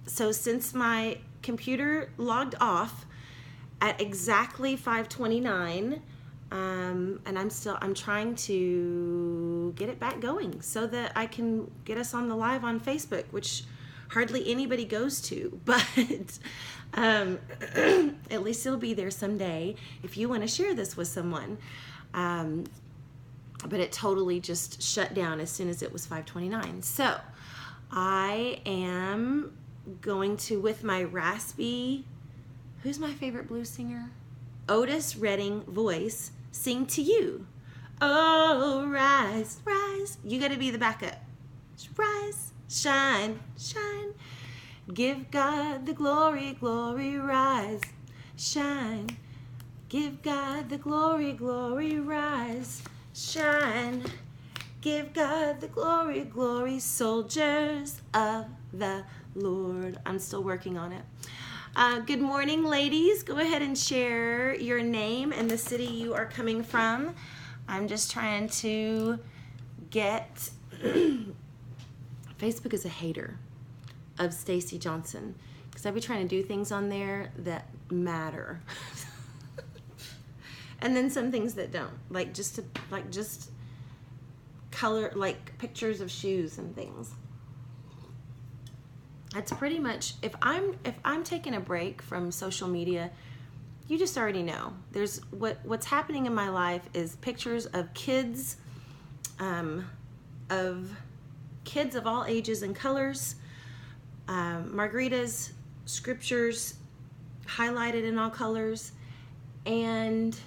So since my computer logged off at exactly 5:29, and I'm trying to get it back going so that I can get us on the live on Facebook, which hardly anybody goes to, but at least it'll be there someday if you want to share this with someone. But it totally just shut down as soon as it was 5:29. So I am going to, with my raspy, who's my favorite blues singer? Otis Redding voice, sing to you. Oh, rise, rise. You got to be the backup. Rise, shine, shine. Give God the glory, glory, rise, shine. Give God the glory, glory, rise, shine. Give God the glory, glory, soldiers of the Lord. I'm still working on it. Good morning, ladies. Go ahead and share your name and the city you are coming from. I'm just trying to get... Facebook is a hater of Stacy Johnson because I be trying to do things on there that matter. And then some things that don't, like just color, like pictures of shoes and things. That's pretty much, if I'm taking a break from social media, you just already know. There's what's happening in my life is pictures of kids of all ages and colors, margaritas, scriptures highlighted in all colors, and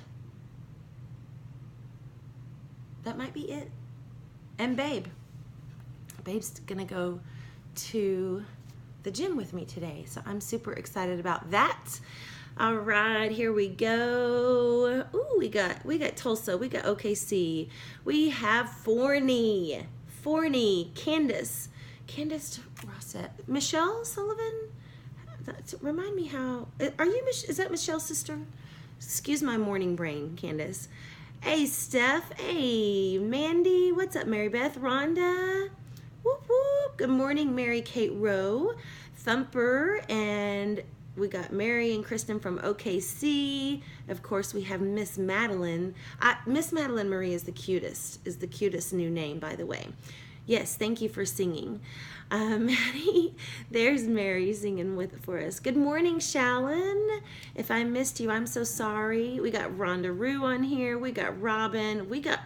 that might be it. And Babe's gonna go to the gym with me today, so I'm super excited about that. All right, here we go. Ooh, we got Tulsa, we got OKC, we have Forney, Candace Rossett, Michelle Sullivan. Remind me how, is that Michelle's sister? Excuse my morning brain, Candace. Hey, Steph. Hey, Mandy. What's up, Mary Beth? Rhonda. Whoop, whoop. Good morning, Mary Kate Rowe. Thumper. And we got Mary and Kristen from OKC. Of course, we have Miss Madeline. Miss Madeline Marie is the cutest new name, by the way. Yes, thank you for singing. Maddie, there's Mary singing for us. Good morning, Shallon. If I missed you, I'm so sorry. We got Rhonda Rue on here. We got Robin. We got,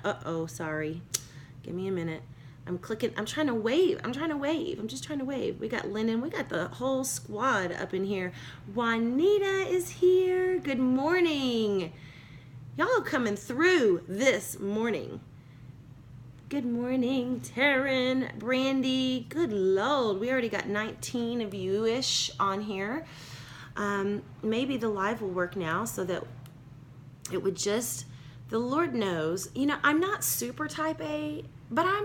sorry. Give me a minute. I'm trying to wave. I'm just trying to wave. We got Lennon. We got the whole squad up in here. Juanita is here. Good morning. Y'all coming through this morning. Good morning, Taryn, Brandy. Good Lord, we already got 19 of you-ish on here. Maybe the live will work now so that it would just, the Lord knows. You know, I'm not super type A, but I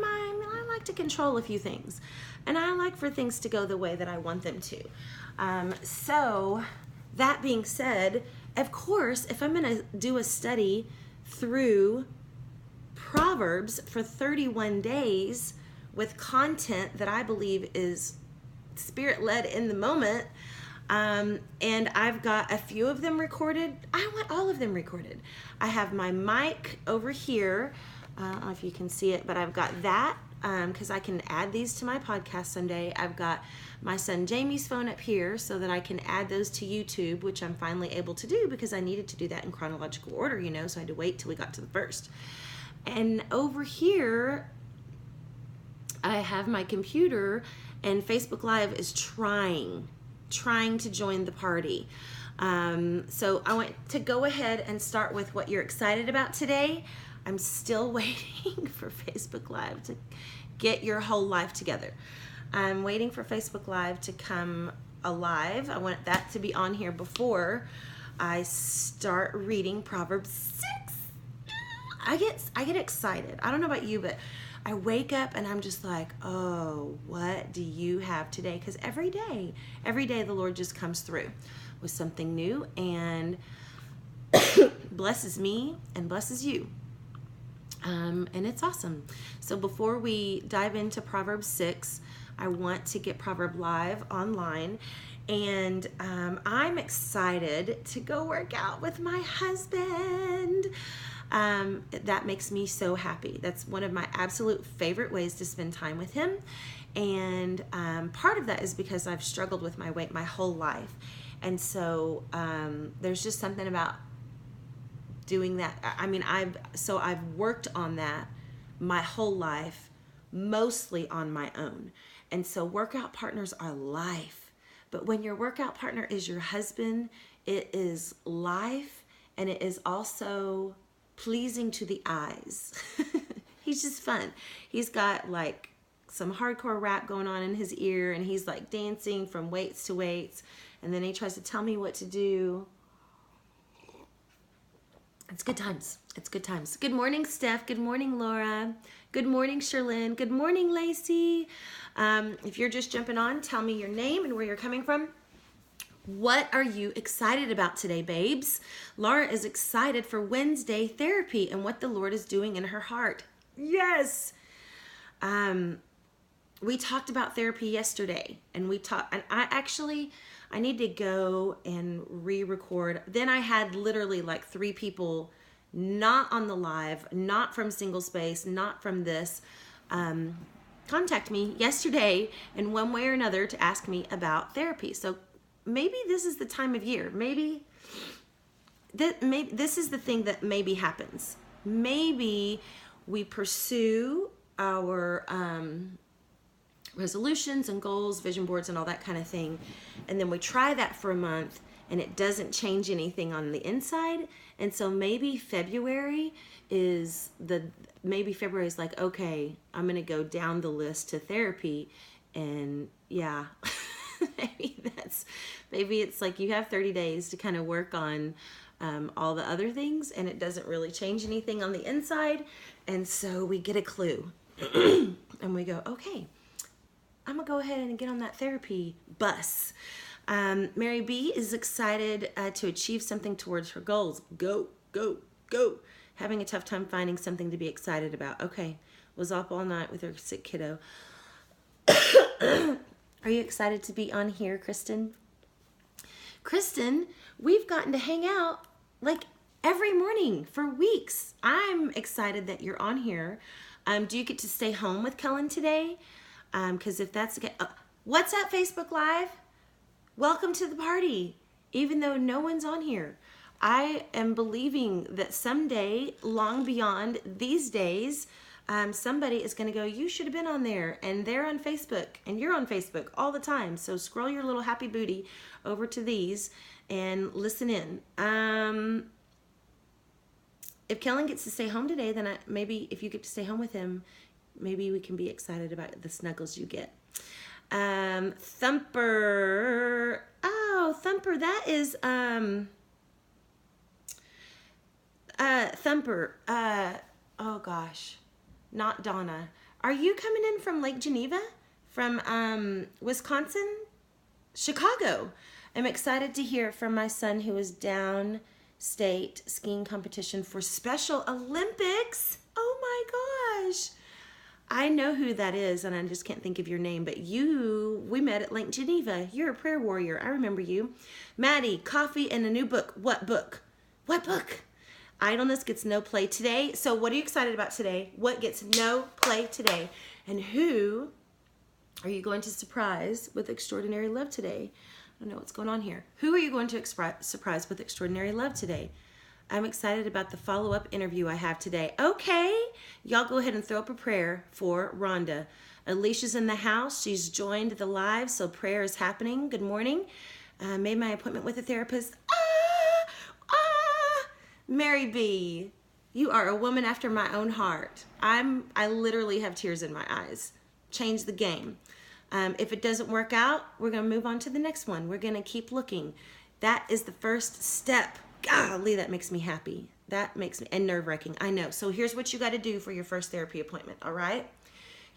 like to control a few things. And I like for things to go the way that I want them to. So, that being said, of course, if I'm going to do a study through Proverbs for 31 days with content that I believe is spirit-led in the moment, and I've got a few of them recorded. I want all of them recorded. I have my mic over here. I don't know if you can see it, but I've got that because I can add these to my podcast someday. I've got my son Jamie's phone up here so that I can add those to YouTube, which I'm finally able to do because I needed to do that in chronological order, so I had to wait till we got to the first. And over here, I have my computer, and Facebook Live is trying to join the party. So I want to go ahead and start with what you're excited about today. I'm still waiting for Facebook Live to get your whole life together. I'm waiting for Facebook Live to come alive. I want that to be on here before I start reading Proverbs 6. I get excited. I don't know about you, but I wake up and I'm just like, oh, what do you have today? Because every day the Lord just comes through with something new and blesses me and blesses you. And it's awesome. So before we dive into Proverbs 6, I want to get Proverb live online. And I'm excited to go work out with my husband. That makes me so happy. That's one of my absolute favorite ways to spend time with him. And part of that is because I've struggled with my weight my whole life. And so there's just something about doing that. I mean, I've worked on that my whole life, mostly on my own. And so workout partners are life. But when your workout partner is your husband, it is life, and it is also pleasing to the eyes. He's just fun. He's got like some hardcore rap going on in his ear, and he's like dancing from weights to weights, and then he tries to tell me what to do. It's good times. It's good times. Good morning, Steph. Good morning, Laura. Good morning, Sherlyn. Good morning, Lacey. If you're just jumping on, tell me your name and where you're coming from. What are you excited about today, babes? Laura is excited for Wednesday therapy and what the Lord is doing in her heart. Yes. We talked about therapy yesterday, and I need to go and re-record. Then I had literally like 3 people not on the live, not from Single Space, not from this, contact me yesterday in one way or another to ask me about therapy. So maybe this is the time of year. Maybe this is the thing that maybe happens. Maybe we pursue our resolutions and goals, vision boards, and all that kind of thing, and then we try that for a month, and it doesn't change anything on the inside. And so maybe February is like, okay, I'm gonna go down the list to therapy. And yeah, maybe it's like you have 30 days to kind of work on all the other things, and it doesn't really change anything on the inside. And so we get a clue and we go, okay, I'm gonna go ahead and get on that therapy bus. Mary B is excited to achieve something towards her goals. Go, go, go. Having a tough time finding something to be excited about. Okay, was up all night with her sick kiddo. Are you excited to be on here, Kristen? Kristen, we've gotten to hang out like every morning for weeks. I'm excited that you're on here. Do you get to stay home with Kellen today? Because if that's the case, what's up, Facebook Live? Welcome to the party, even though no one's on here. I am believing that someday, long beyond these days, somebody is going to go, you should have been on there, and they're on Facebook, and you're on Facebook all the time. So scroll your little happy booty over to these and listen in. If Kellen gets to stay home today, then maybe if you get to stay home with him, maybe we can be excited about the snuggles you get. Thumper. Oh, Thumper, that is, Thumper. Oh gosh, not Donna. Are you coming in from Lake Geneva? From, Wisconsin? Chicago. I'm excited to hear from my son who is downstate skiing competition for Special Olympics. Oh my gosh. I know who that is, and I just can't think of your name, but we met at Lake Geneva. You're a prayer warrior. I remember you. Maddie, coffee and a new book. What book? What book? Idleness gets no play today. So what are you excited about today? What gets no play today? And who are you going to surprise with extraordinary love today? I don't know what's going on here. Who are you going to surprise with extraordinary love today? I'm excited about the follow-up interview I have today. Okay, y'all go ahead and throw up a prayer for Rhonda. Alicia's in the house. She's joined the live, so prayer is happening. Good morning. Made my appointment with a therapist. Mary B, you are a woman after my own heart. I literally have tears in my eyes. Change the game. If it doesn't work out, we're going to move on to the next one. We're going to keep looking. That is the first step. Golly, that makes me happy. That makes me, and nerve-wracking, I know. So here's what you got to do for your first therapy appointment, all right?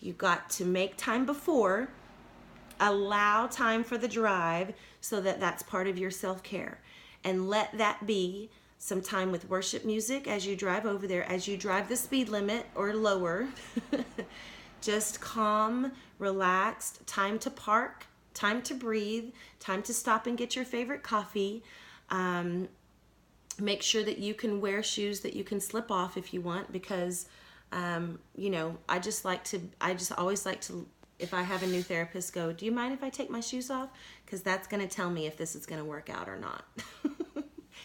You've got to make time before, allow time for the drive so that that's part of your self-care. And let that be some time with worship music as you drive over there, as you drive the speed limit or lower. just calm, relaxed, time to park, time to breathe, time to stop and get your favorite coffee. Make sure that you can wear shoes that you can slip off if you want, because you know, I just always like to, if I have a new therapist, go, do you mind if I take my shoes off? Because that's going to tell me if this is going to work out or not.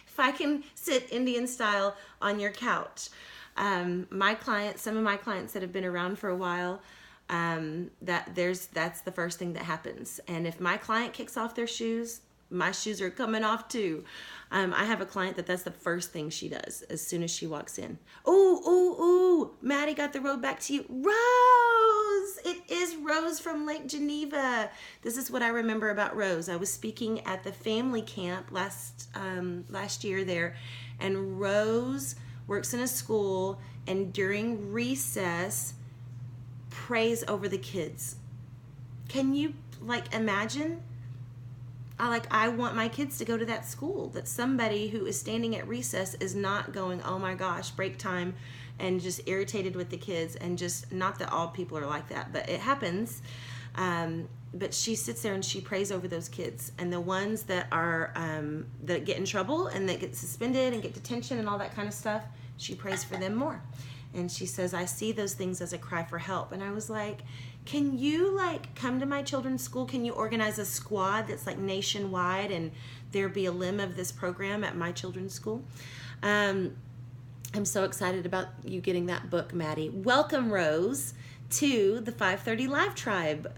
If I can sit Indian style on your couch. Some of my clients that have been around for a while, that's the first thing that happens. And if my client kicks off their shoes, my shoes are coming off too. I have a client that's the first thing she does as soon as she walks in. Ooh, Maddie got the road back to you. Rose! It is Rose from Lake Geneva. This is what I remember about Rose. I was speaking at the family camp last year there, and Rose works in a school, and during recess prays over the kids. Can you imagine? I want my kids to go to that school, that somebody who is standing at recess is not going, oh my gosh, break time, and just irritated with the kids. And just, not that all people are like that, but it happens. But she sits there and she prays over those kids, and the ones that are that get in trouble and that get suspended and get detention and all that kind of stuff, she prays for them more. And she says, I see those things as a cry for help. And I was like, can you come to my children's school? Can you organize a squad that's nationwide, and there be a limb of this program at my children's school? I'm so excited about you getting that book, Maddie. Welcome, Rose, to the 5:30 Live Tribe.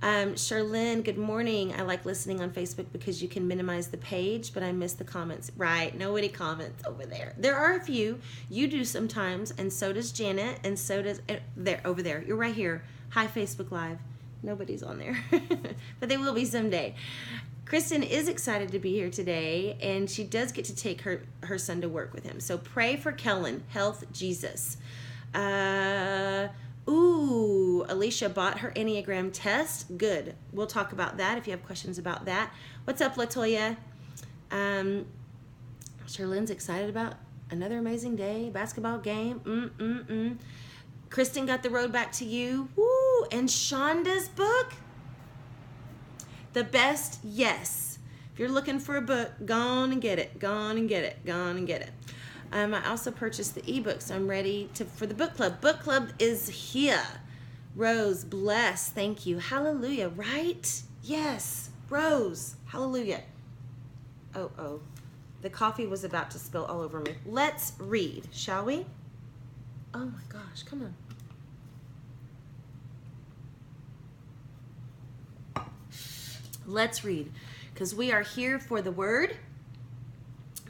Charlene, good morning. I like listening on Facebook because you can minimize the page, but I miss the comments. Right, nobody comments over there. There are a few. You do sometimes, and so does Janet, and so does over there. You're right here. Hi, Facebook Live. Nobody's on there, but they will be someday. Kristen is excited to be here today, and she does get to take her son to work with him. So pray for Kellen, health, Jesus. Alicia bought her Enneagram test. Good. We'll talk about that if you have questions about that. What's up, Latoya? Sherlynn's excited about another amazing day, basketball game. Kristen got the road back to you. Woo! And Shonda's book, The Best Yes. If you're looking for a book, go on and get it. Go on and get it. Go on and get it. I also purchased the ebook, so I'm ready for the book club. Book club is here. Rose, bless. Thank you. Hallelujah. Right? Yes. Rose. Hallelujah. Oh. The coffee was about to spill all over me. Let's read, shall we? Oh my gosh, come on. Let's read, because we are here for the word,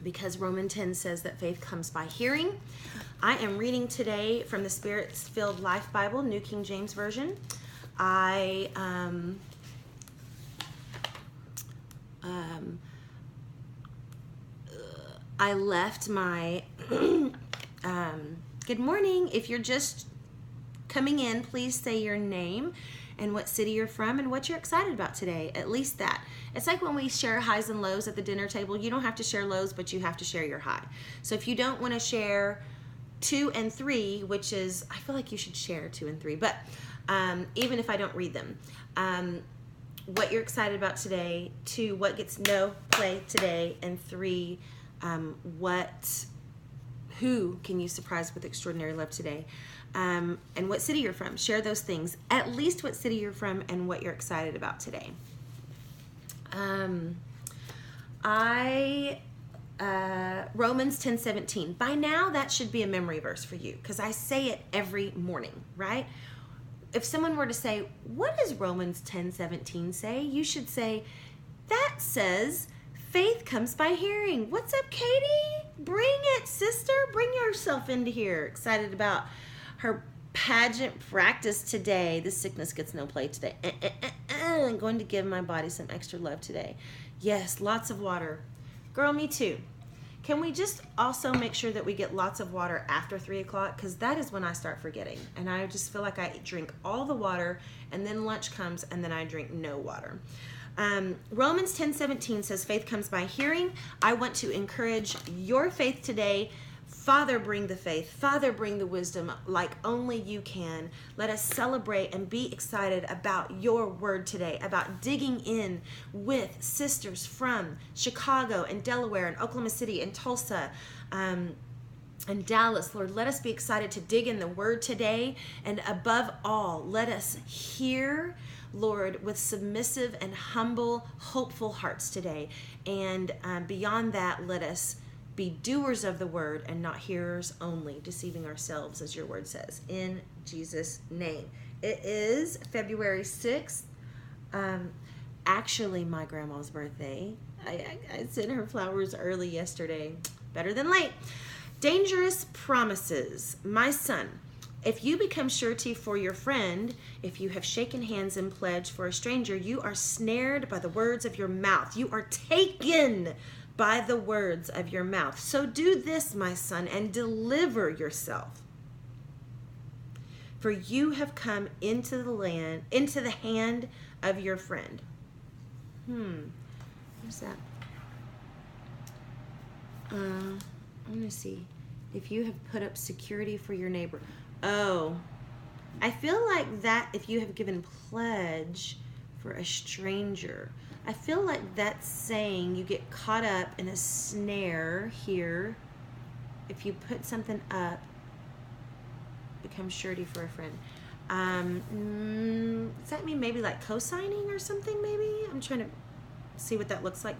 because Romans 10 says that faith comes by hearing. I am reading today from the Spirit-Filled Life Bible, New King James Version. I left my good morning. If you're just coming in, please say your name and what city you're from and what you're excited about today. At least that. It's like when we share highs and lows at the dinner table. You don't have to share lows, but you have to share your high. So if you don't want to share 2 and 3, which is, I feel like you should share 2 and 3, but even if I don't read them, what you're excited about today, 2, what gets no play today, and 3, who can you surprise with extraordinary love today, and what city you're from. Share those things, at least what city you're from and what you're excited about today. Romans 10:17. By now that should be a memory verse for you, because I say it every morning, right? If someone were to say, what does Romans 10:17 say? You should say, that says faith comes by hearing. What's up, Katie? Bring it, sister. Bring yourself into here. Excited about her pageant practice today. The sickness gets no play today. I'm going to give my body some extra love today. Yes, lots of water. Girl, me too. Can we just also make sure that we get lots of water after 3 o'clock? Because that is when I start forgetting. And I just feel like I drink all the water, and then lunch comes, and then I drink no water. Romans 10:17 says faith comes by hearing. I want to encourage your faith today Father, bring the faith. Father, bring the wisdom like only you can. Let us celebrate and be excited about your word today, about digging in with sisters from Chicago and Delaware and Oklahoma City and Tulsa, and Dallas. Lord, let us be excited to dig in the word today. And above all, let us hear, Lord, with submissive and humble, hopeful hearts today. And beyond that, let us be doers of the word and not hearers only, deceiving ourselves, as your word says. In Jesus' name. It is February 6th. Actually, my grandma's birthday. I sent her flowers early yesterday. Better than late. Dangerous promises. My son, if you become surety for your friend, if you have shaken hands in pledge for a stranger, you are snared by the words of your mouth. You are taken by the words of your mouth. So do this, my son, and deliver yourself. For you have come into the hand of your friend. What's that? I'm going to see. If you have put up security for your neighbor. Oh, I feel like that if you have given pledge for a stranger. I feel like that's saying you get caught up in a snare here. If you put something up, become surety for a friend. Does that mean maybe like co-signing or something maybe? I'm trying to see what that looks like.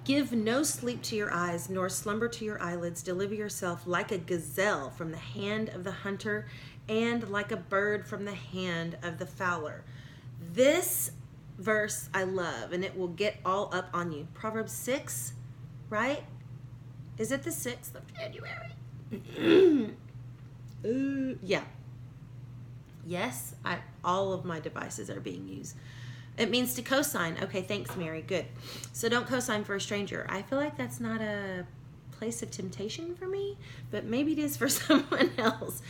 Give no sleep to your eyes, nor slumber to your eyelids. Deliver yourself like a gazelle from the hand of the hunter, and like a bird from the hand of the fowler. This verse I love, and it will get all up on you. Proverbs 6, right? Is it the 6th of January? Yeah. Yes, all of my devices are being used. It means to co-sign. Okay, thanks, Mary. Good. So don't co-sign for a stranger. I feel like that's not a place of temptation for me, but maybe it is for someone else.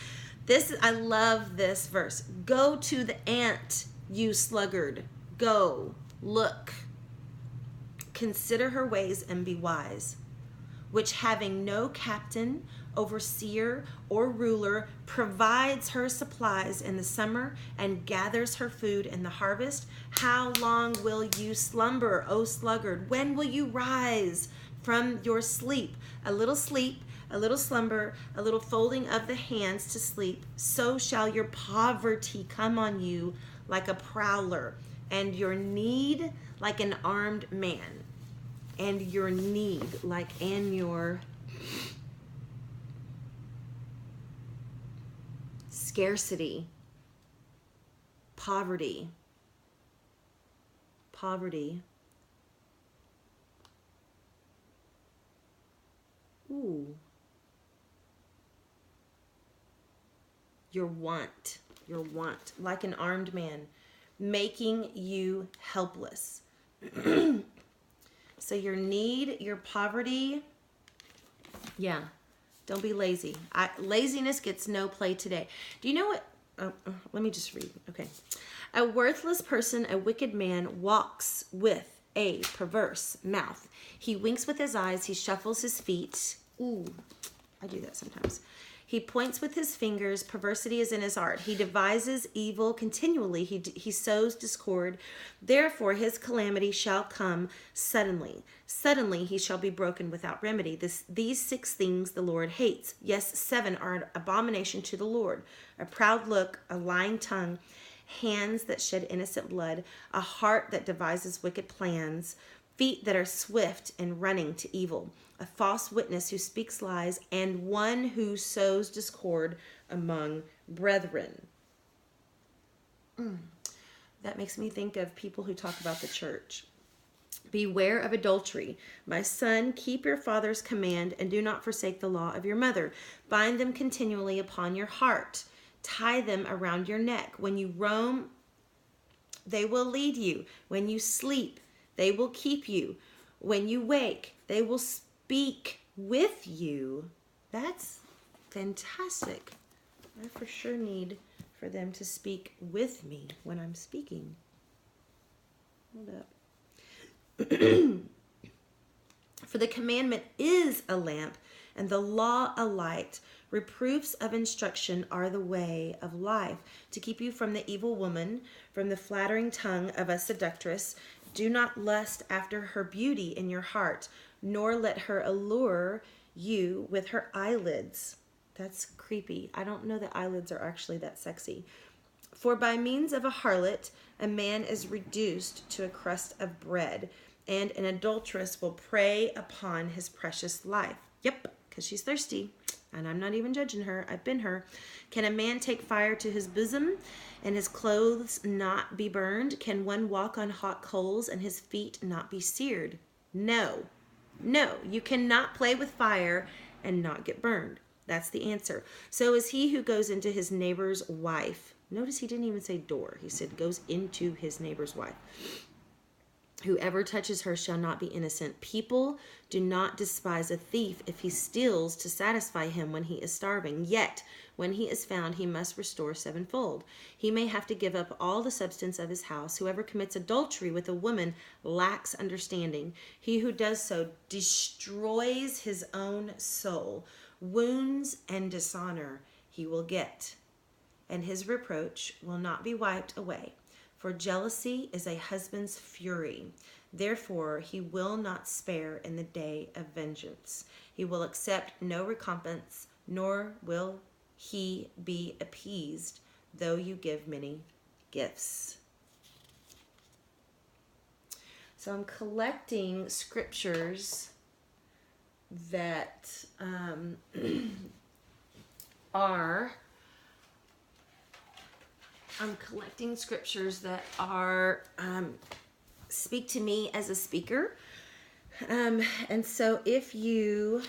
I love this verse. Go to the ant, you sluggard. Go, look. Consider her ways and be wise, which having no captain, overseer, or ruler, provides her supplies in the summer and gathers her food in the harvest. How long will you slumber, O sluggard? When will you rise from your sleep? A little slumber, a little folding of the hands to sleep. So shall your poverty come on you like a prowler, and your need like an armed man, and your need like your scarcity, poverty. Ooh. Your want, like an armed man, making you helpless. So your need, your poverty, yeah, don't be lazy. Laziness gets no play today. Do you know what? Let me just read. Okay. A worthless person, a wicked man, walks with a perverse mouth. He winks with his eyes. He shuffles his feet. Ooh, I do that sometimes. He points with his fingers. Perversity is in his heart. He devises evil continually. He sows discord. Therefore, his calamity shall come suddenly. Suddenly, he shall be broken without remedy. These 6 things the Lord hates. Yes, 7 are an abomination to the Lord. A proud look, a lying tongue, hands that shed innocent blood, a heart that devises wicked plans, feet that are swift in running to evil, a false witness who speaks lies, and one who sows discord among brethren. That makes me think of people who talk about the church. Beware of adultery. My son, keep your father's command and do not forsake the law of your mother. Bind them continually upon your heart. Tie them around your neck. When you roam, they will lead you. When you sleep, they will keep you. When you wake, they will speak with you. That's fantastic. I for sure need for them to speak with me when I'm speaking. Hold up. For For the commandment is a lamp, and the law a light. Reproofs of instruction are the way of life, to keep you from the evil woman, from the flattering tongue of a seductress. Do not lust after her beauty in your heart, nor let her allure you with her eyelids. That's creepy. I don't know that eyelids are actually that sexy. For by means of a harlot, a man is reduced to a crust of bread, and an adulteress will prey upon his precious life. Yep, because she's thirsty. And I'm not even judging her. I've been her. Can a man take fire to his bosom and his clothes not be burned? Can one walk on hot coals and his feet not be seared? No. No, you cannot play with fire and not get burned. That's the answer. So is he who goes into his neighbor's wife. Notice he didn't even say door. He said goes into his neighbor's wife. Whoever touches her shall not be innocent. People do not despise a thief if he steals to satisfy him when he is starving. Yet, when he is found, he must restore sevenfold. He may have to give up all the substance of his house. Whoever commits adultery with a woman lacks understanding. He who does so destroys his own soul. Wounds and dishonor he will get, and his reproach will not be wiped away. For jealousy is a husband's fury. Therefore, he will not spare in the day of vengeance. He will accept no recompense, nor will he be appeased, though you give many gifts. So I'm collecting scriptures that speak to me as a speaker. And so if you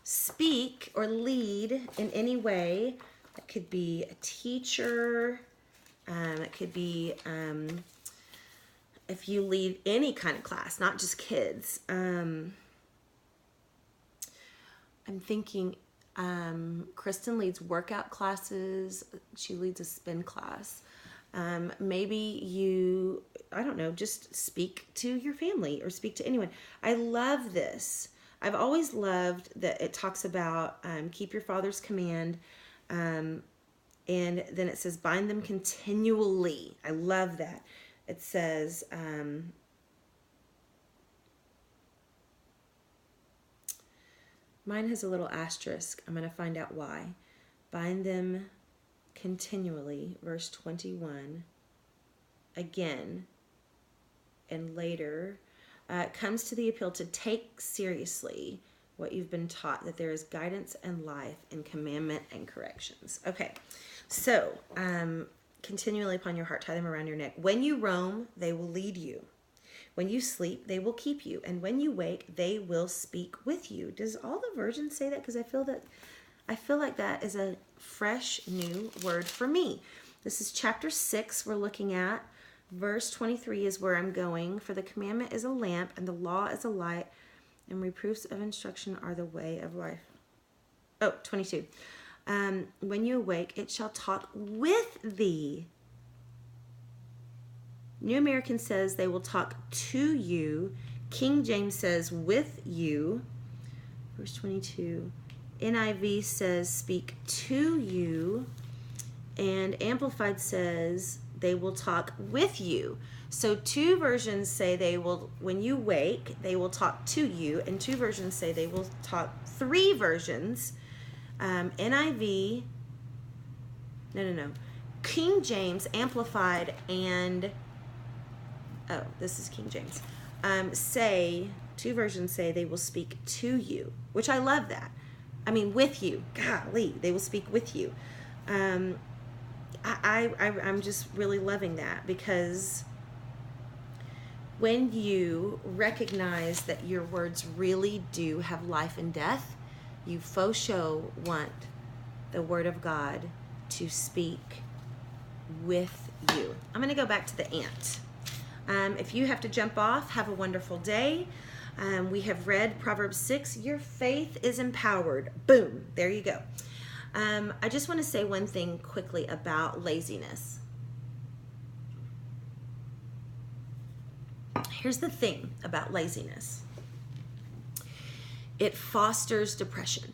speak or lead in any way, it could be a teacher, it could be if you lead any kind of class, not just kids. I'm thinking Kristen leads workout classes. She leads a spin class. Maybe you, I don't know, just speak to your family or speak to anyone. I love this. I've always loved that it talks about keep your father's command. And then it says bind them continually. I love that. It says, mine has a little asterisk. I'm going to find out why. Bind them continually, verse 21, again, and later, comes to the appeal to take seriously what you've been taught, that there is guidance and life in commandment and corrections. Okay, so continually upon your heart, tie them around your neck. When you roam, they will lead you. When you sleep, they will keep you. And when you wake, they will speak with you. Does all the versions say that? Because I feel like that is a fresh new word for me. This is chapter 6 we're looking at. Verse 23 is where I'm going. For the commandment is a lamp, and the law is a light, and reproofs of instruction are the way of life. Oh, 22. When you awake, it shall talk with thee. New American says they will talk to you. King James says with you. Verse 22. NIV says speak to you. And Amplified says they will talk with you. So two versions say they will, when you wake, they will talk to you. And two versions say they will talk. Three versions. NIV, no. King James, Amplified, and, oh, this is King James, two versions say they will speak to you, which I love that. I mean, with you. Golly, they will speak with you. I'm just really loving that, because when you recognize that your words really do have life and death, you faux show want the Word of God to speak with you. I'm going to go back to the ant. If you have to jump off, have a wonderful day. We have read Proverbs 6. Your faith is empowered. Boom. There you go. I just want to say one thing quickly about laziness. Here's the thing about laziness. It fosters depression.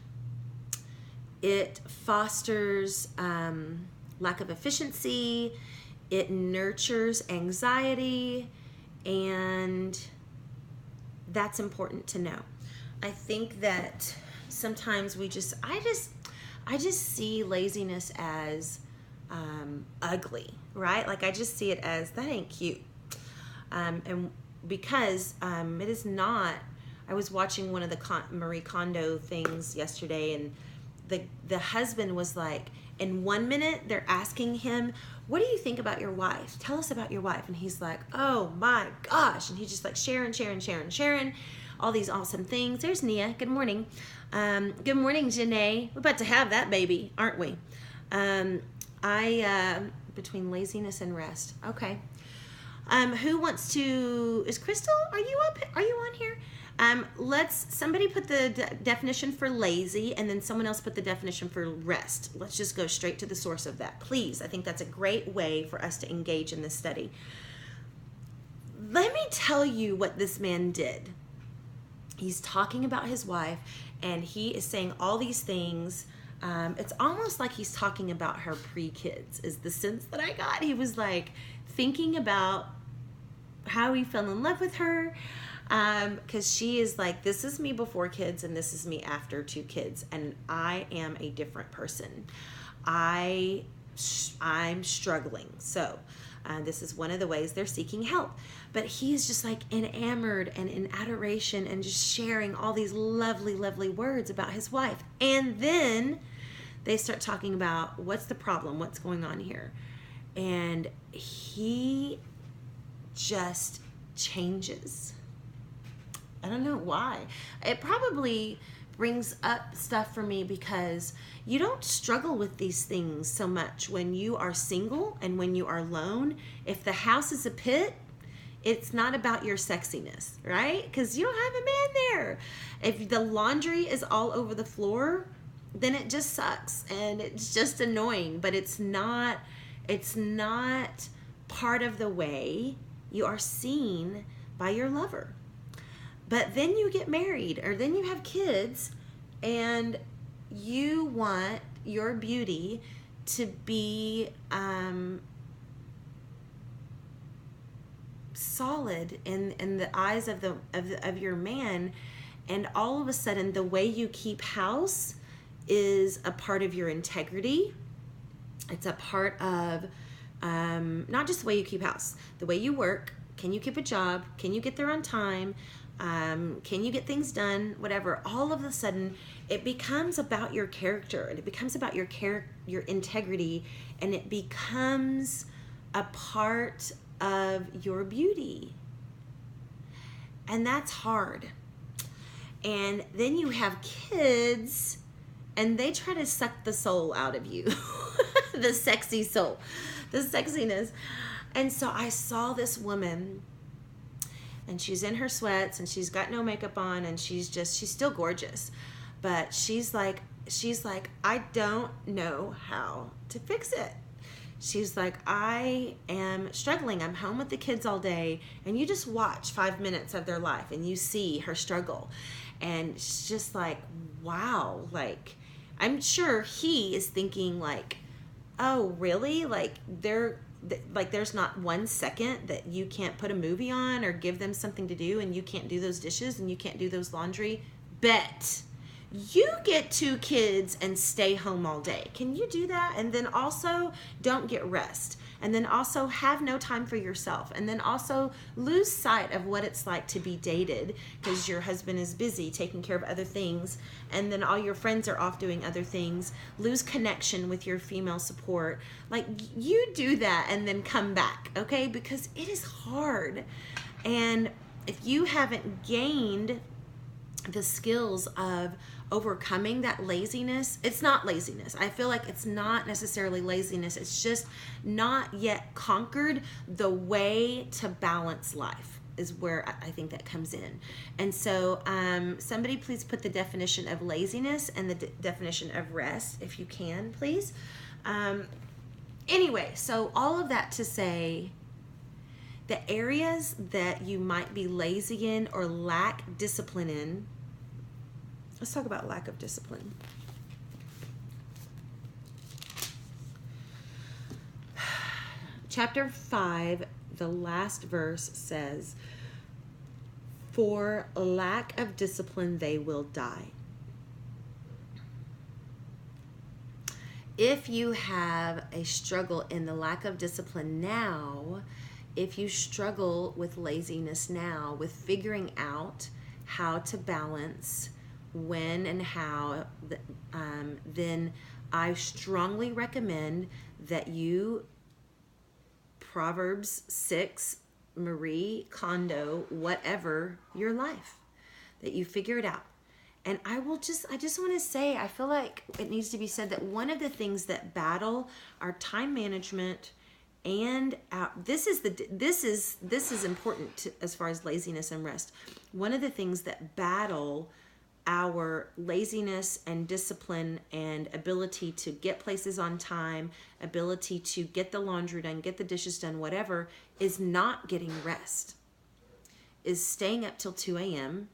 It fosters lack of efficiency. It nurtures anxiety, and that's important to know. I think that sometimes I just see laziness as ugly, right? Like I just see it as, that ain't cute. And because it is not. I was watching one of the Marie Kondo things yesterday, and the husband was like, in 1 minute they're asking him, what do you think about your wife? Tell us about your wife. And he's like, oh my gosh. And he's just like sharing all these awesome things. There's Nia. Good morning. Good morning, Janae. We're about to have that baby, aren't we? Between laziness and rest. Okay. Who wants to, is Crystal, are you on here? Somebody put the definition for lazy, and then someone else put the definition for rest. Let's just go straight to the source of that, please. I think that's a great way for us to engage in this study. Let me tell you what this man did. He's talking about his wife, and he is saying all these things. It's almost like he's talking about her pre-kids, is the sense that I got. He was like thinking about how he fell in love with her, because she is like, this is me before kids and this is me after 2 kids, and I am a different person. I'm struggling. So this is one of the ways they're seeking help. But he's just like enamored and in adoration and just sharing all these lovely, lovely words about his wife. And then they start talking about, what's the problem? What's going on here? And he just changes. I don't know why. It probably brings up stuff for me because you don't struggle with these things so much when you are single and when you are alone. If the house is a pit, it's not about your sexiness, right? Because you don't have a man there. If the laundry is all over the floor, then it just sucks and it's just annoying, but it's not part of the way you are seen by your lover. But then you get married, or then you have kids, and you want your beauty to be solid in the eyes of your man, and all of a sudden the way you keep house is a part of your integrity. It's a part of not just the way you keep house, the way you work. Can you keep a job? Can you get there on time? Can you get things done? Whatever. All of a sudden, it becomes about your character, and it becomes about your integrity, and it becomes a part of your beauty. And that's hard. And then you have kids, and they try to suck the soul out of you, the sexy soul, the sexiness. And so I saw this woman, and she's in her sweats, and she's got no makeup on, and she's still gorgeous. But she's like, I don't know how to fix it. She's like, I am struggling. I'm home with the kids all day. And you just watch 5 minutes of their life, and you see her struggle. And it's just like, wow. Like, I'm sure he is thinking like, oh, really? Like, there's not 1 second that you can't put a movie on or give them something to do, and you can't do those dishes and you can't do those laundry. Bet you get 2 kids and stay home all day. Can you do that? And then also don't get rest. And then also have no time for yourself. And then also lose sight of what it's like to be dated because your husband is busy taking care of other things. And then all your friends are off doing other things. Lose connection with your female support. Like, you do that and then come back, okay? Because it is hard. And if you haven't gained the skills of overcoming that laziness, it's not laziness. I feel like it's not necessarily laziness. It's just not yet conquered the way to balance life is where I think that comes in. And so somebody please put the definition of laziness and the definition of rest, if you can, please. Anyway, so all of that to say, the areas that you might be lazy in or lack discipline in, Let's talk about lack of discipline. Chapter 5, the last verse says, "For lack of discipline, they will die." If you have a struggle in the lack of discipline now, if you struggle with laziness now, with figuring out how to balance when and how, then I strongly recommend that you Proverbs 6, Marie Kondo, whatever your life, that you figure it out. And I just want to say, I feel like it needs to be said that one of the things that battle our time management and this is important as far as laziness and rest. One of the things that battle our laziness and discipline and ability to get places on time, ability to get the laundry done, get the dishes done, whatever, is not getting rest, is staying up till 2 a.m.,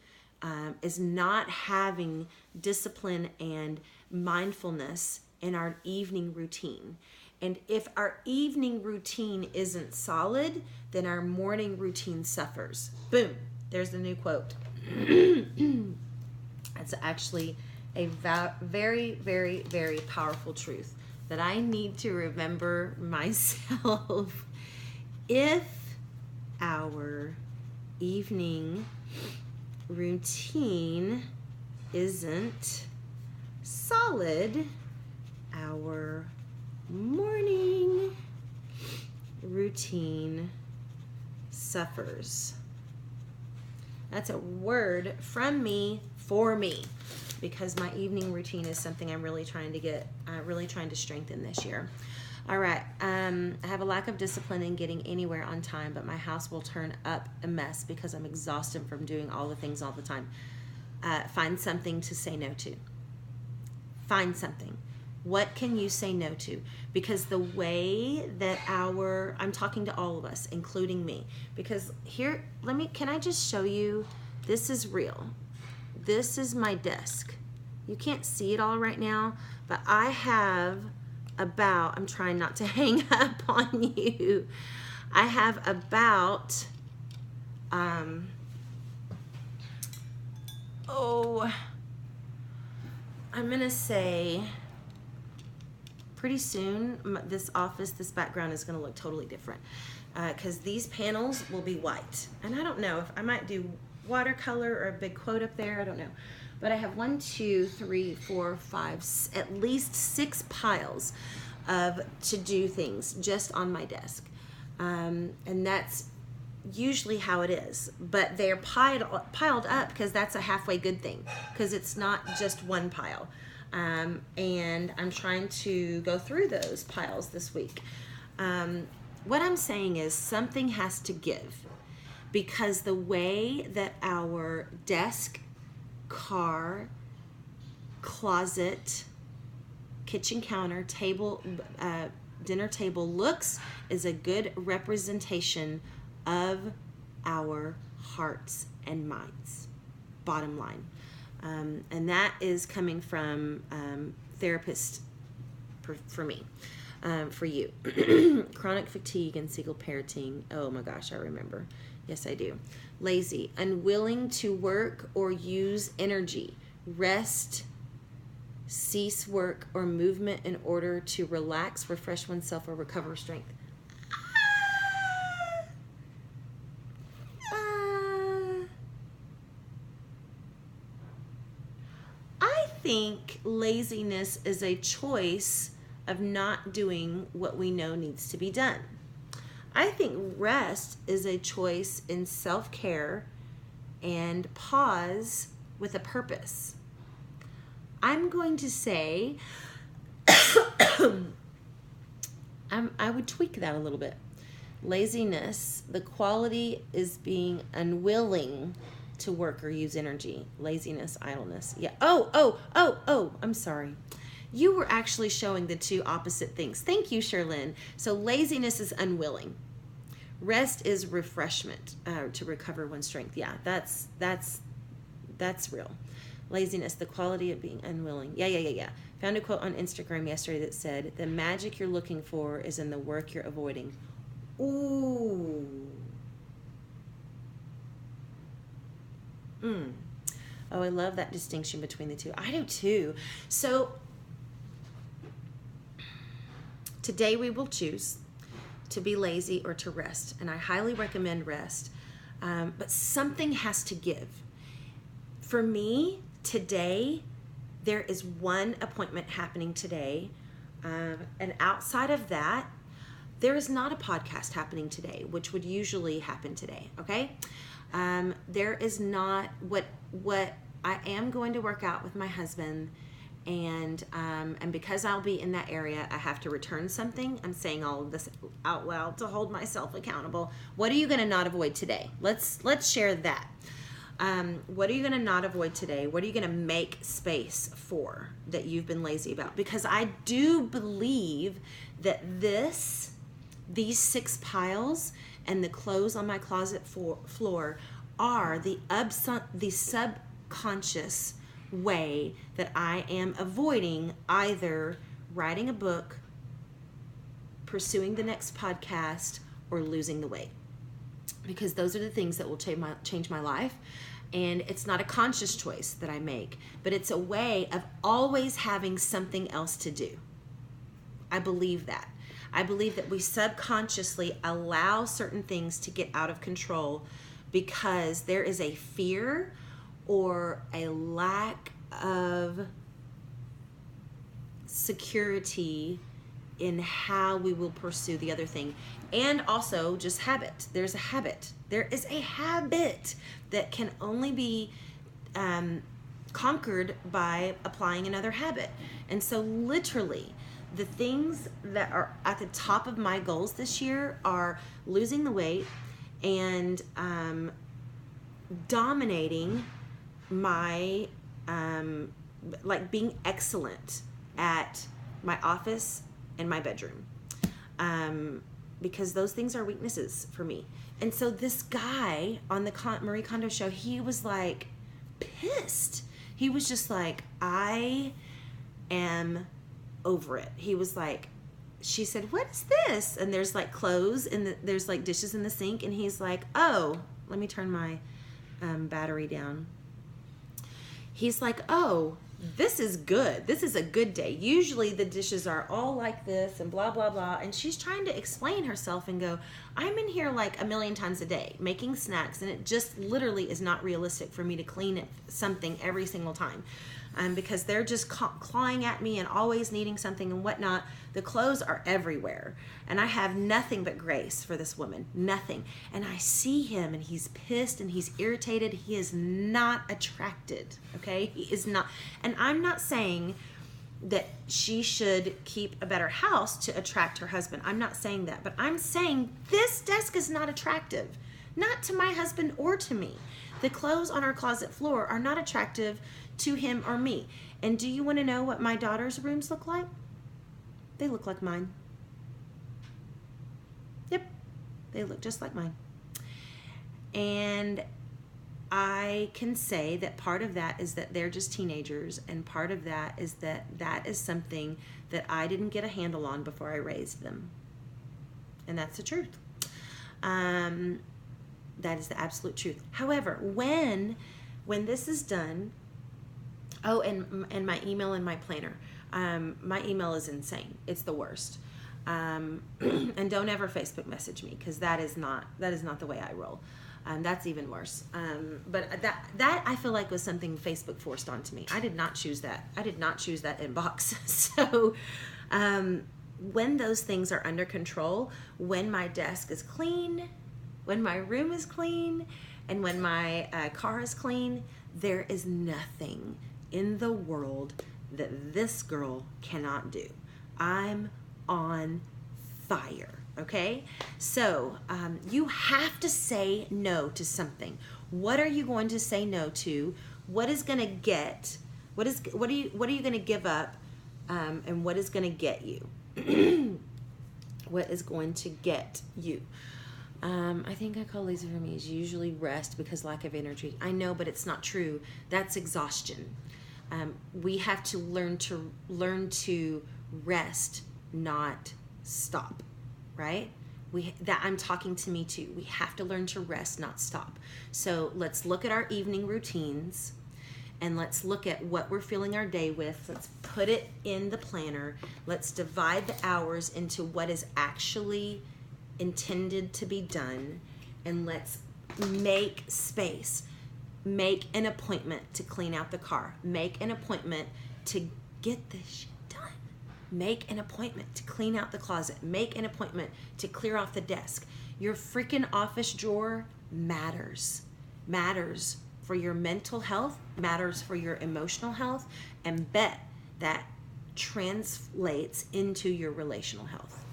is not having discipline and mindfulness in our evening routine. And if our evening routine isn't solid, then our morning routine suffers. Boom, there's the new quote. That's actually a very, very, very powerful truth that I need to remember myself. If our evening routine isn't solid, our morning routine suffers. That's a word from me for me, because my evening routine is something I'm really trying to strengthen this year. All right, I have a lack of discipline in getting anywhere on time, but my house will turn up a mess because I'm exhausted from doing all the things all the time. Find something to say no to. Find something. What can you say no to? Because the way that I'm talking to all of us, including me, because here, can I just show you, this is real. This is my desk. You can't see it all right now, but I have I'm trying not to hang up on you. I have about, I'm going to say pretty soon, this background is going to look totally different, because these panels will be white. And I don't know if I might do watercolor or a big quote up there. I don't know. But I have 1, 2, 3, 4, 5, at least 6 piles of to-do things just on my desk. And that's usually how it is. But they're piled up because that's a halfway good thing, because it's not just one pile. And I'm trying to go through those piles this week. What I'm saying is something has to give, because the way that our desk, car, closet, kitchen counter, table, dinner table looks is a good representation of our hearts and minds, bottom line. And that is coming from therapist for me, for you. Chronic fatigue and single parenting. Oh my gosh, I remember. Yes, I do. Lazy, unwilling to work or use energy, rest, cease work or movement in order to relax, refresh oneself, or recover strength. I think laziness is a choice of not doing what we know needs to be done. I think rest is a choice in self-care and pause with a purpose. I'm going to say, I would tweak that a little bit. Laziness, the quality is being unwilling to work or use energy. Laziness, idleness. Yeah. Oh, I'm sorry. You were actually showing the two opposite things. Thank you, Sherlyn. So laziness is unwilling. Rest is refreshment, to recover one's strength. Yeah, that's real. laziness, the quality of being unwilling. Yeah. Found a quote on Instagram yesterday that said, the magic you're looking for is in the work you're avoiding. Ooh. Oh, I love that distinction between the two. I do too. So today we will choose to be lazy or to rest. And I highly recommend rest. But something has to give. For me, today, there is one appointment happening today. And outside of that, there is not a podcast happening today, which would usually happen today, okay? There is not what I am going to work out with my husband, and because I'll be in that area, I have to return something. I'm saying all of this out loud to hold myself accountable. What are you going to not avoid today? Let's share that. What are you going to not avoid today? What are you going to make space for that you've been lazy about? Because I do believe that these 6 piles and the clothes on my closet floor are the subconscious way that I am avoiding either writing a book, pursuing the next podcast, or losing the weight. Because those are the things that will change my life. And it's not a conscious choice that I make, but it's a way of always having something else to do. I believe that. I believe that we subconsciously allow certain things to get out of control because there is a fear or a lack of security in how we will pursue the other thing. And also just habit. There's a habit. There is a habit that can only be conquered by applying another habit. And so literally, the things that are at the top of my goals this year are losing the weight and dominating my, like being excellent at my office and my bedroom. Because those things are weaknesses for me. And so this guy on the Marie Kondo show, he was like pissed. He was just like, I am over it. He was like, she said, what is this? And there's like clothes and there's like dishes in the sink. And he's like, oh, let me turn my battery down. He's like, oh, this is good. This is a good day. Usually the dishes are all like this and blah, blah, blah. And she's trying to explain herself and go, I'm in here like a million times a day making snacks. And it just literally is not realistic for me to clean something every single time. Because they're just clawing at me and always needing something and whatnot. The clothes are everywhere. And I have nothing but grace for this woman. Nothing. And I see him and he's pissed and he's irritated. He is not attracted. Okay? He is not. And I'm not saying that she should keep a better house to attract her husband. I'm not saying that. But I'm saying this desk is not attractive. Not to my husband or to me. The clothes on our closet floor are not attractive to him or me. And do you want to know what my daughter's rooms look like? They look like mine. Yep, they look just like mine. And I can say that part of that is that they're just teenagers, and part of that is that is something that I didn't get a handle on before I raised them. And that's the truth. That is the absolute truth. However, when this is done, oh, and my email and my planner. My email is insane. It's the worst. And don't ever Facebook message me, because that is not the way I roll. That's even worse. But that I feel like was something Facebook forced onto me. I did not choose that. I did not choose that inbox. So when those things are under control, when my desk is clean, when my room is clean, and when my car is clean, there is nothing in the world that this girl cannot do. I'm on fire, okay? So you have to say no to something. What are you going to say no to? What is going to get? What are you going to give up? And what is going to get you? What is going to get you? I think I call lazy for me is usually rest because lack of energy. I know, but it's not true. That's exhaustion. We have to learn to rest, not stop, right? I'm talking to me too. We have to learn to rest, not stop. So let's look at our evening routines and let's look at what we're filling our day with. Let's put it in the planner. Let's divide the hours into what is actually intended to be done, and let's make space. Make an appointment to clean out the car. Make an appointment to get this shit done. Make an appointment to clean out the closet. Make an appointment to clear off the desk. Your freaking office drawer matters. Matters for your mental health, matters for your emotional health, and bet that translates into your relational health.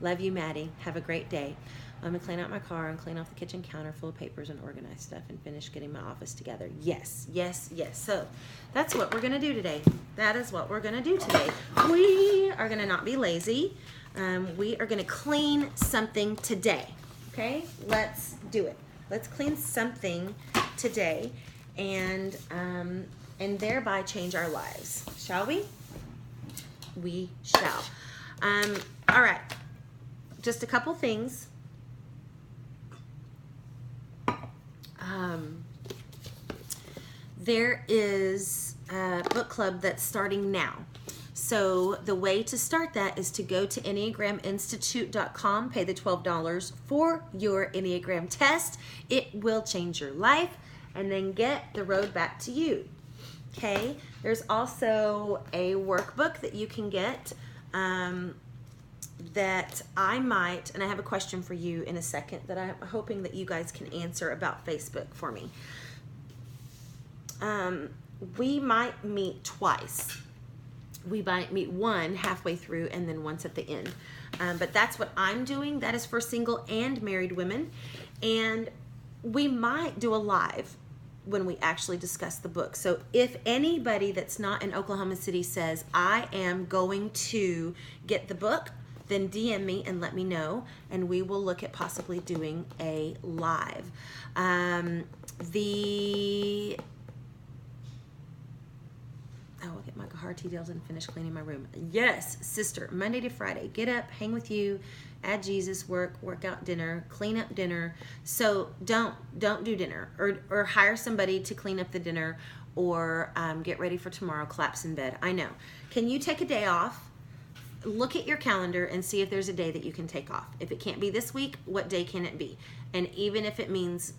Love you, Maddie. Have a great day. I'm going to clean out my car and clean off the kitchen counter full of papers and organize stuff and finish getting my office together. Yes, yes, yes. So that's what we're going to do today. That is what we're going to do today. We are going to not be lazy. We are going to clean something today. Okay? Let's do it. Let's clean something today and thereby change our lives. Shall we? We shall. All right. Just a couple things. There is a book club that's starting now. So the way to start that is to go to EnneagramInstitute.com, pay the $12 for your Enneagram test. It will change your life, and then get the road back to you. Okay? There's also a workbook that you can get that I might, and I have a question for you in a second that I'm hoping that you guys can answer about Facebook for me. We might meet twice. We might meet one halfway through and then once at the end. But that's what I'm doing. That is for single and married women. And we might do a live when we actually discuss the book. So if anybody that's not in Oklahoma City says, I am going to get the book, then DM me and let me know, and we will look at possibly doing a live. I'll get my car details and finish cleaning my room. Yes, sister, Monday to Friday. Get up, hang with you, add Jesus, work out dinner, clean up dinner. So don't do dinner or hire somebody to clean up the dinner or get ready for tomorrow, collapse in bed. I know. Can you take a day off? Look at your calendar and see if there's a day that you can take off. If it can't be this week, what day can it be? And even if it means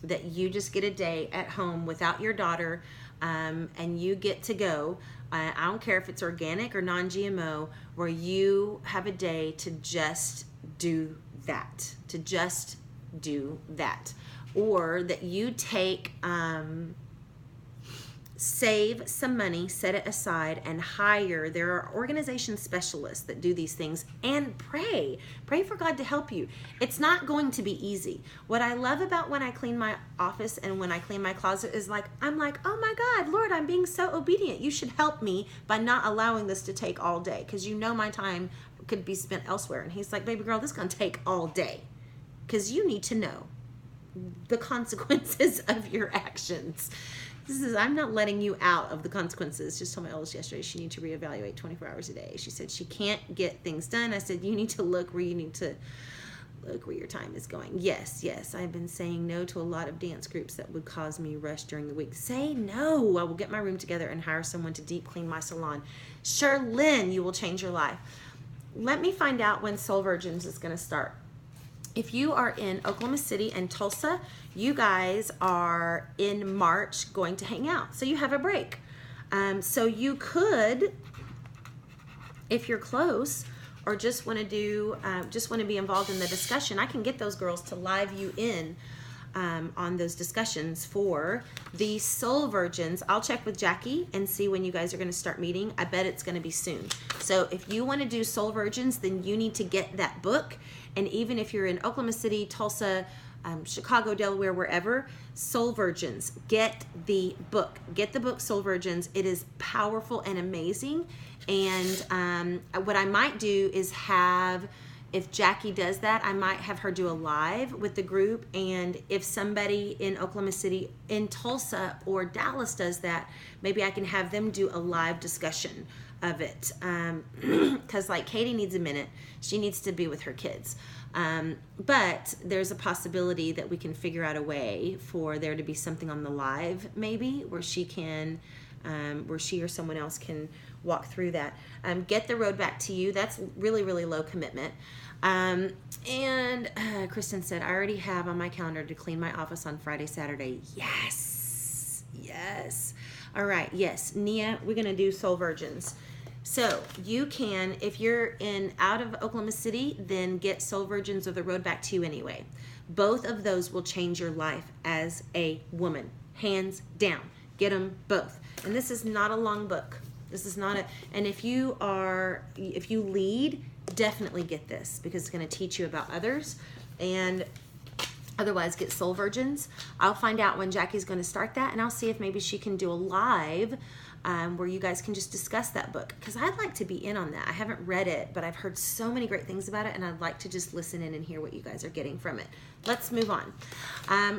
that you just get a day at home without your daughter and you get to go, I don't care if it's organic or non-GMO, where you have a day to just do that, or that you take, save some money, set it aside, and hire. There are organization specialists that do these things, and pray for God to help you. It's not going to be easy. What I love about when I clean my office and when I clean my closet is I'm like, oh my God, Lord, I'm being so obedient. You should help me by not allowing this to take all day, because you know my time could be spent elsewhere. And he's like, baby girl, this is going to take all day, because you need to know the consequences of your actions. I'm not letting you out of the consequences. Just told my oldest yesterday she needs to reevaluate 24 hours a day. She said she can't get things done. I said, you need to look where your time is going. Yes, I've been saying no to a lot of dance groups that would cause me rush during the week. Say no. I will get my room together and hire someone to deep clean my salon. Sherlyn, you will change your life. Let me find out when Soul Virgins is going to start. If you are in Oklahoma City and Tulsa, you guys are in March going to hang out. So you have a break. So you could, if you're close or just want to be involved in the discussion, I can get those girls to live you in on those discussions for the Soul Virgins. I'll check with Jackie and see when you guys are going to start meeting. I bet it's going to be soon. So if you want to do Soul Virgins, then you need to get that book. And even if you're in Oklahoma City, Tulsa, Chicago, Delaware, wherever, Soul Virgins, get the book. Get the book, Soul Virgins. It is powerful and amazing. And what I might do is have if Jackie does that, I might have her do a live with the group. And if somebody in Oklahoma City, in Tulsa, or Dallas does that, maybe I can have them do a live discussion of it. Because like Katie needs a minute. She needs to be with her kids. But there's a possibility that we can figure out a way for there to be something on the live, maybe, where she can, where she or someone else can walk through that. Get the road back to you. That's really, really low commitment. And Kristen said, I already have on my calendar to clean my office on Friday, Saturday. Yes. Yes. All right. Yes. Nia, we're going to do Soul Virgins. So you can, if you're out of Oklahoma City, then get Soul Virgins or the road back to you anyway. Both of those will change your life as a woman. Hands down. Get them both. And this is not a long book. This is not and if you lead, definitely get this, because it's going to teach you about others. And otherwise, get Soul Virgins. I'll find out when Jackie's going to start that, and I'll see if maybe she can do a live where you guys can just discuss that book, because I'd like to be in on that. I haven't read it, but I've heard so many great things about it, and I'd like to just listen in and hear what you guys are getting from it. Let's move on.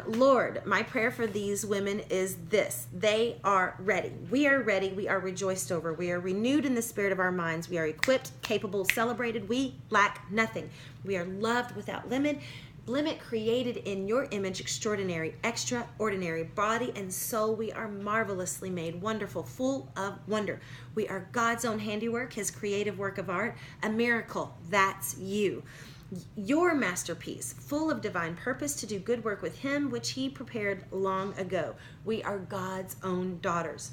Lord, my prayer for these women is this: they are ready. We are ready. We are rejoiced over. We are renewed in the spirit of our minds. We are equipped, capable, celebrated. We lack nothing. We are loved without limit, created in your image, extraordinary, extraordinary, body and soul. We are marvelously made, wonderful, full of wonder. We are God's own handiwork, his creative work of art, a miracle. That's you. Your masterpiece, full of divine purpose to do good work with him, which he prepared long ago. We are God's own daughters.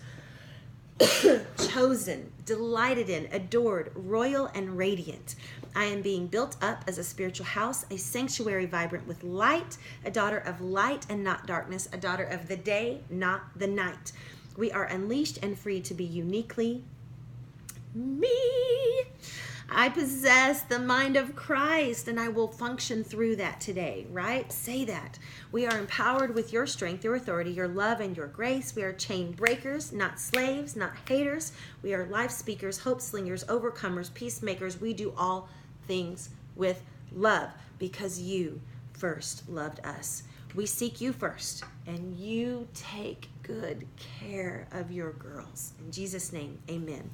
Chosen, delighted in, adored, royal and radiant. I am being built up as a spiritual house, a sanctuary vibrant with light, a daughter of light and not darkness, a daughter of the day, not the night. We are unleashed and free to be uniquely me. I possess the mind of Christ, and I will function through that today, right? Say that. We are empowered with your strength, your authority, your love, and your grace. We are chain breakers, not slaves, not haters. We are life speakers, hope slingers, overcomers, peacemakers. We do all things with love because you first loved us. We seek you first, and you take good care of your girls. In Jesus' name, amen.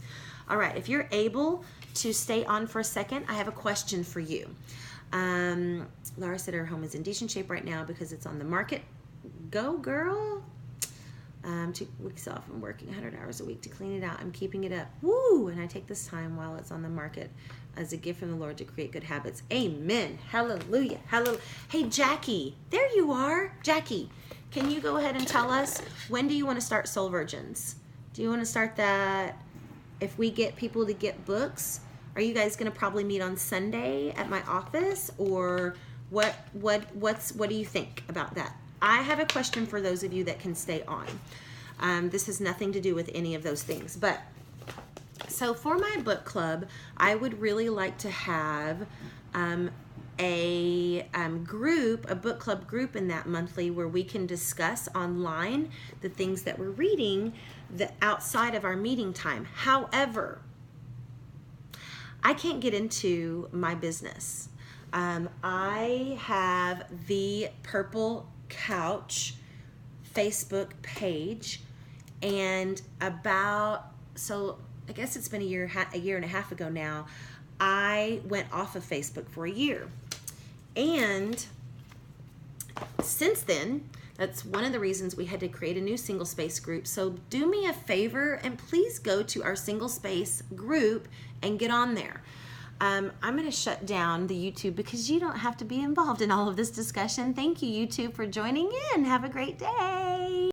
All right, if you're able to stay on for a second, I have a question for you. Laura said her home is in decent shape right now because it's on the market. Go, girl. 2 weeks off. I'm working 100 hours a week to clean it out. I'm keeping it up. Woo! And I take this time while it's on the market as a gift from the Lord to create good habits. Amen. Hallelujah. Hallelujah. Hey, Jackie. There you are. Jackie, can you go ahead and tell us, when do you want to start Soul Virgins? Do you want to start that if we get people to get books? Are you guys going to probably meet on Sunday at my office, or what do you think about that? I have a question for those of you that can stay on. This has nothing to do with any of those things. But so for my book club, I would really like to have a book club group in that monthly, where we can discuss online the things that we're reading outside of our meeting time. However, I can't get into my business. I have the Purple Couch Facebook page, and so I guess it's been a year and a half ago now, I went off of Facebook for a year. And since then, that's one of the reasons we had to create a new single space group. So do me a favor and please go to our single space group and get on there. I'm going to shut down the YouTube because you don't have to be involved in all of this discussion. Thank you, YouTube, for joining in. Have a great day.